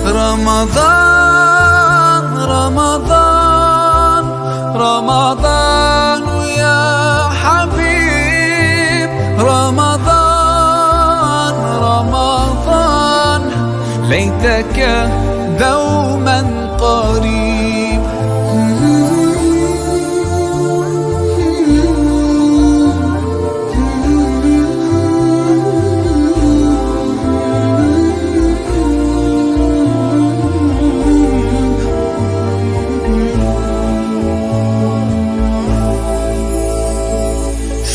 رمضان رمضان رمضان يا حبيب رمضان رمضان ليتك دوما قريب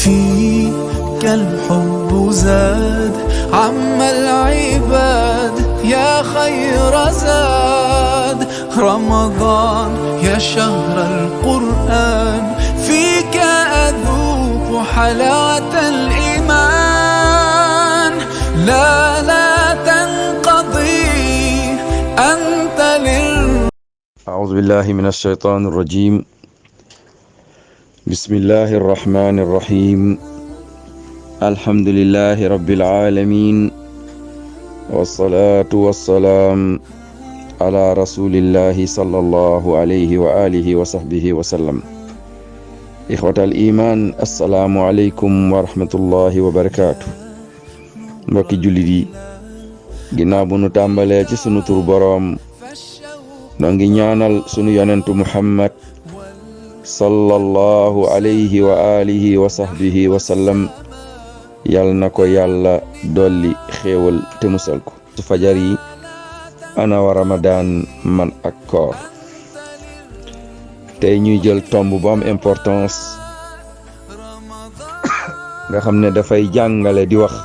فيك الحب زاد عم العباد يا خير زاد رمضان يا شهر القرآن فيك أذوق حلاوة الإيمان لا تنقضي أنت أعوذ بالله من الشيطان الرجيم بسم الله الرحمن الرحيم الحمد لله رب العالمين والصلاة والسلام على رسول الله صلى الله عليه وآله وصحبه وسلم إخوة الإيمان السلام عليكم ورحمة الله وبركاته mbokki jullit yi ginnaaw bu nu tàmbalee ci sunu tur boroom noo ngi ñaanal sunu yonentu Muhammad sallallahu alayhi wa alihi wa sahbihi wa sallam yal na ko yàlla dolli xéewal te musal ko su fajar yi ana wa ramadan man ak koor tey ñuy jël tomb bu am importance nga xam ne dafay jàngale di wax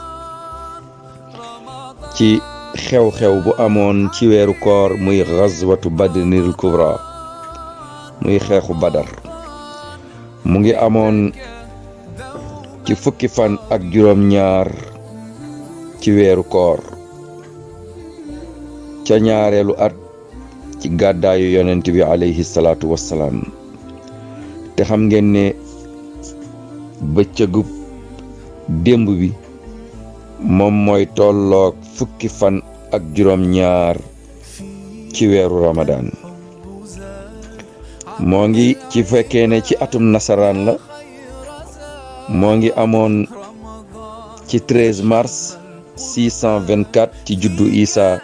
ci xew-xew bu amoon ci weeru koor muy ghazwatu badrinil kubra muy xeexu badar mu ngi amoon ci fukki fan ak juróom ñaar ci weeru koor ca ñaareelu at ci gàddaayu yonent bi alayhi salaatu wassalaam te xam ngeen ne bëccëgu démb bi moom mooy tolloog fukki fan ak juróom ñaar ci weeru ramadan moo ngi ci fekkee ne ci atum nasaraan la moo ngi amoon ci 13 mars 624 ci juddu Isa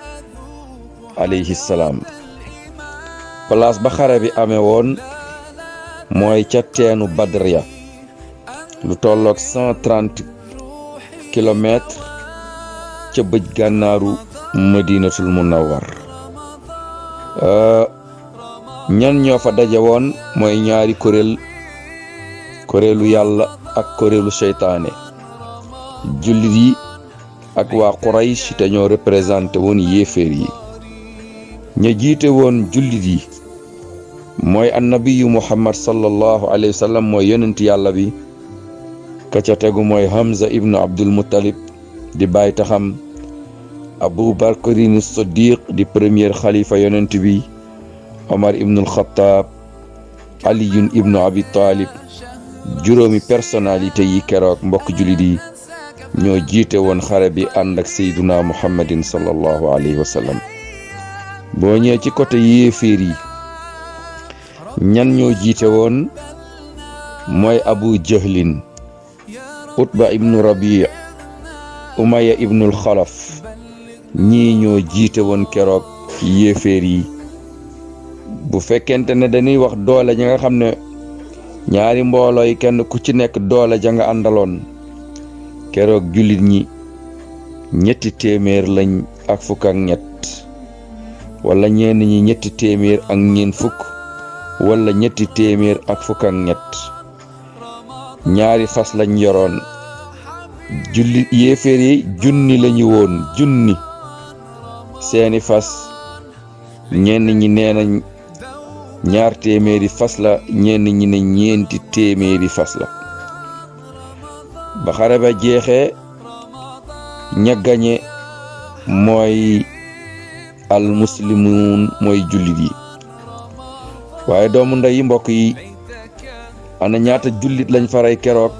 alayhi salaam place ba xare bi amee woon mooy ca teenu Badr ya lu tolloog 130 kilomètres ca bëj gànnaaru Madinatul Munawwar ñan ñoo fa daje woon mooy ñaari kuréelu yàlla ak kuréelu seytaane jullit yi ak waa Quraysh te ñoo représenté woon yéeféer yi ña jiite woon jullit yi mooy annabiyu Muhammad sallallahu alayhi wa sallam mooy yonent yàlla bi ka ca tegu mooy Hamza ibnu Abdul Muttalib di baay taxam Abu Bakrin Siddiq di premier xalifa yonent bi Omar ibnul Xattaab Aliyun ibnu Abi Talib juróomi personnalité yi keroog mbokk jullit yi ñoo jiite woon xare bi ànd ak Seyduna Muhammadin sallallahu alayhi wa sallam boo ñëwee ci côté yéeféer yi ñan ñoo jiite woon mooy Abu Jahlin Utba ibnu Rabi' Umaya ibnul Xalaf ñii ñoo jiite woon keroog yéeféer yi bu fekkente ne dañuy wax doole ja nga xam ne ñaari mbooloo yi kenn ku ci nekk doole ja nga àndaloon keroog jullit ñi 300 lañ ak fukk ak ñett wala ñenn ñi 300 ak ñeent fukk wala 300 ak fukk ak ñett ñaari fas lañ yoroon jullit yéeféer yi junni lañu woon junni seeni fas ñenn ñi nee nañ 200 fas la ñenn ñi ne 400 fas la ba xare ba jeexee ña gañe mooy al muslimun mooy jullit yi waaye doomu ndey yi mbokk yi ana ñaata jullit lañ faray keroog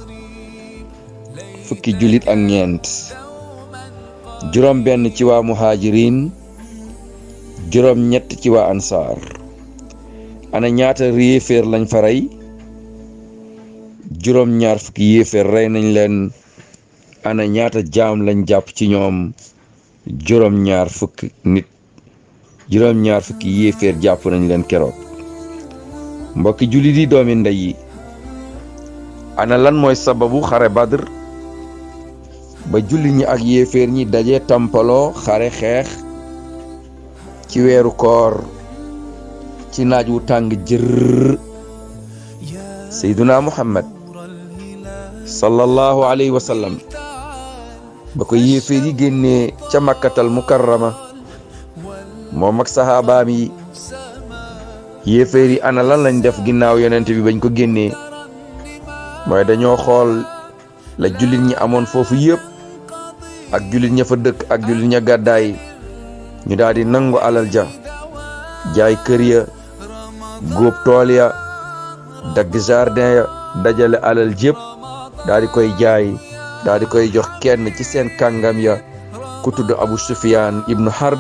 fukki jullit ak ñeent juróom benn ci waa muhajirin juróom-ñett ci waa ansaar. ana ñaata yéeféer lañ fa rey? juróom-ñaar fukki yéeféer rey nañ leen. ana ñaata jaam lañ jàpp ci ñoom? juróom-ñaar fukki nit. juróom-ñaar fukki yéeféer jàpp nañ leen keroog. mbokki jullit yi, doomi ndey yi, ana lan mooy sababu xare Badr ba jullit ñi ak yéeféer ñi daje tampaloo xare xeex ci weeru koor ci naaj wu tàng jër? Seyduna Muhammad sallallahu alayhi wa sallam ba ko yéeféer yi génnee ca makkatal mukarrama moom ak saxaabaam yi, yéeféer yi ana lan lañ def ginnaaw yonent bi bañ ko génnee? mooy dañoo xool la jullit ñi amoon foofu yëpp ak jullit ña fa dëkk ak jullit ña gàddaay, ñu daal di nangu alal ja, jaay kër ya, góob tool ya, dagg jardin ya, dajale alal jépp daal di koy jaay, daal di koy jox kenn ci seen kàngam ya ku tudd Abu Sufyaan ibnu Harb.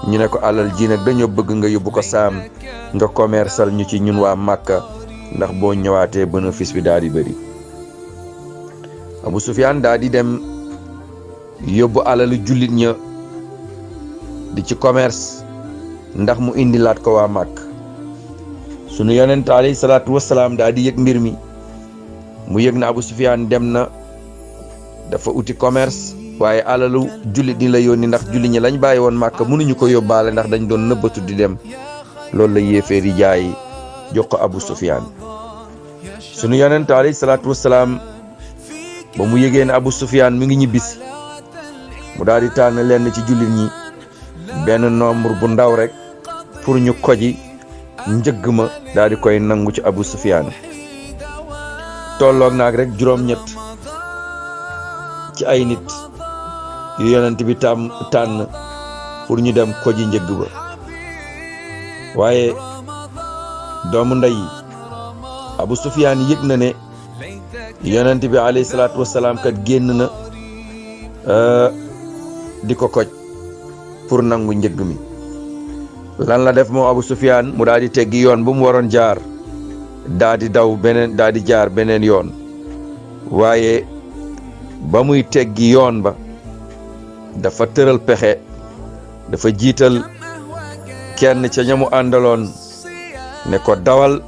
ñu ne ko alal ji nag dañoo bëgg nga yóbbu ko saam nga commercial ñu ci ñun waa Màkka, ndax boo ñëwaatee bénéfice bi daal di bëri. Abu Sufyaan daal di dem yóbbu alalu jullit ña di ci commerce ndax mu indilaat ko waa Màkka. sunu yonent alayhi salaatu wassalaam daal di yëg mbir mi, mu yëg na Abu Sufyaan dem na dafa uti commerce, waaye alalu jullit ñi la yónni ndax jullit ñi lañ bàyyi woon Màkka mënuñu ko yóbbaale ndax dañ doon nëbbatu di dem. loolu la yéeféer yi jaay jox ko Abu Sufyaan. sunu yonent alayhi salaatu wassalaam ba mu yëgee ne Abu Sufyaan mi ngi ñibbisi, mu daal di tànn lenn ci jullit ñi benn nombre bu ndaw rek pour ñu koji njëgg ma daal di koy nangu ci Abu Sufyaan. tolloog naag rek juróom-ñett ci ay nit yu yonent bi tànn pour ñu dem koji njëgg ba. waaye doomu ndey Abu Sufyaan yëg na ne yonent bi alayhi salaatu wassalaam kat génn na di ko koj pour nangu njëgg mi. lan la def moom Abu Sufyaan? mu daal di teggi yoon bu mu waroon jaar, daal di daal di jaar beneen yoon. waaye ba muy teggi yoon ba dafa tëral pexe, dafa jiital kenn ca ñamu àndaloon ne ko dawal,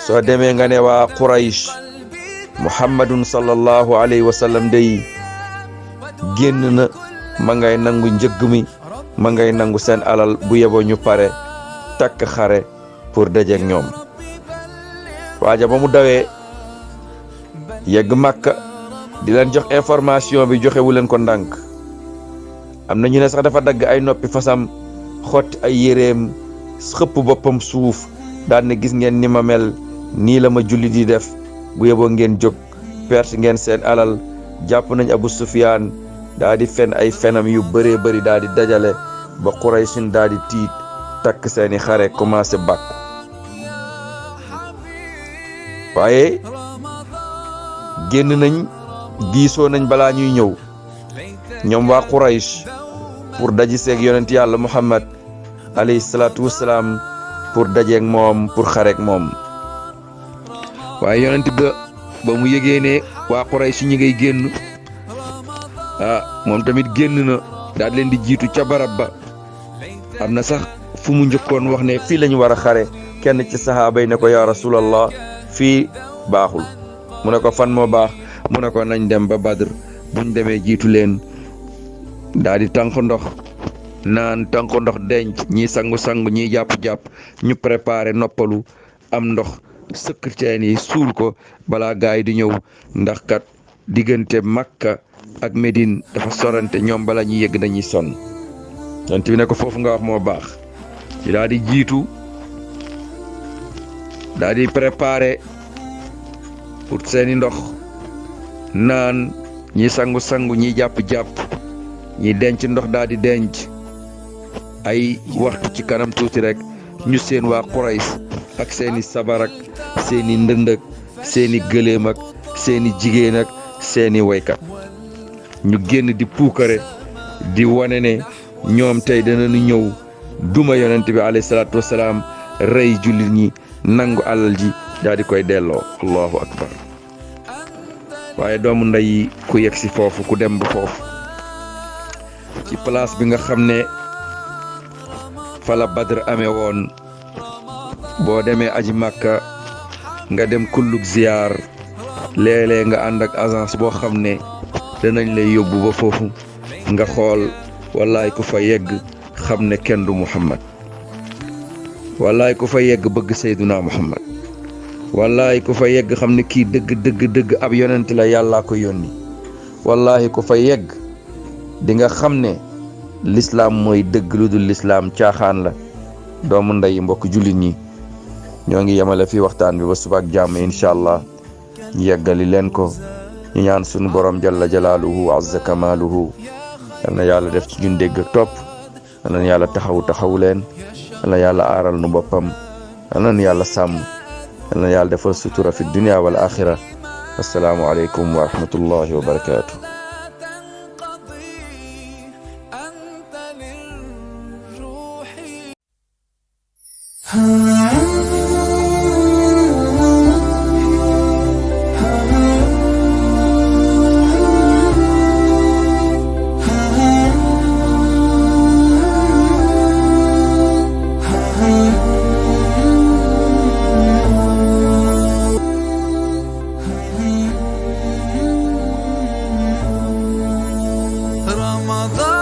soo demee nga ne waa Quraysh Muhammadun sallallahu alayhi wa sallam day génn na, ma ngay nangu njëgg mi, ma ngay nangu seen alal, bu yeboo ñu pare takk xare pour dajeek ñoom. waaja ba mu dawee yegg Makka di leen jox information bi, joxewu leen ko ndànk. am na ñu ne sax dafa dagg ay noppi fasam, xotti ay yéreem, xëpp boppam suuf, daan ne gis ngeen ni ma mel, nii la ma julli di def, bu yeboo ngeen jóg, perte ngeen seen alal. jàpp nañ Abu Sufyaan daa di fen ay fenam yu bëree bëri, daa di dajale ba Quraysin daa di tiit, takk seeni xare commencé bàkku. waaye génn nañ, diisoo nañ balaa ñuy ñëw ñoom waa Quraysh pour daji seeg yonent yàlla Muhammad alayhi salaatu wassalaam, pour dajeeg moom, pour xareek moom. waaye yonent ba mu yëgee ne waa Quraysh ñi ngay génn, moom tamit génn na daal leen di jiitu ca barab ba. am na sax fu mu njëkkoon wax ne fii lañu war a xare, kenn ci sahaaba yi ne ko yaa rasulallah, fii baaxul. mu ne ko fan moo baax? mu ne ko nañ dem ba Badr, buñ demee jiitu leen, daal di tànk ndox naan, tànk ndox denc, ñii sangu-sangu, ñii jàpp-jàpp, ñu préparé noppalu, am ndox sëkk teen yi suul ko balaa gaay di ñëw, ndax kat diggante Makka ak Médine dafa sorante, ñoom bala ñuy yëgg dañuy sonn. yonent bi ne ko foofu nga wax moo baax. ci daal di jiitu, daal di préparé pour seeni ndox naan, ñi sangu-sangu, ñi jàpp-jàpp, ñi denc ndox daal di denc. ay waxtu ci kanam tuuti rek ñu seen waa Quraysh ak seeni sabar ak seeni ndënd ak seeni gëléem ak seeni jigéen ak seeni waykat, ñu génn di puukare, di wane ne ñoom tey danañu ñëw duma yonent bi alayhi salaatu wasalaam rey jullit ñi nangu alal ji daa di koy delloo. allahu akbar. waaye doomu ndey ku yegg si foofu ku dem ba foofu ci place bi nga xam ne fala Badr amee woon, boo demee aji Makka nga dem kulluk ziyaar léeg-léeg nga ànd ak agence boo xam ne danañ lay yóbbu ba foofu nga xool wallaay ku fa yegg xam ne kenn du Muhammad, wallaay ku fa yegg bëgg Seyduna Muhammad, wallaay ku fa yegg xam ne kii dëgg ab yonent la yàllaa ko yónni, wallahi ku fa yegg di nga xam ne lislaam mooy dëgg, lu dul lislaam caaxaan la. doomu ndey mbokk jullit ñi ñoo ngi yemale fii waxtaan bi ba suba ak jàmm incha allah ñu yeggali leen ko. ñu ñaan sunu borom jalla jalaaluhu wa azza kamaaluhu yal na yàlla def ci ñun dégg ak topp, yal na yàlla taxawu leen, yal na yàlla aaral nu boppam, yal na yàlla sàmm, yal na yàlla defal sutura fi dunya wal axira. assalaamu aleykum wa rahmatullahi wa barakaatu. رمضان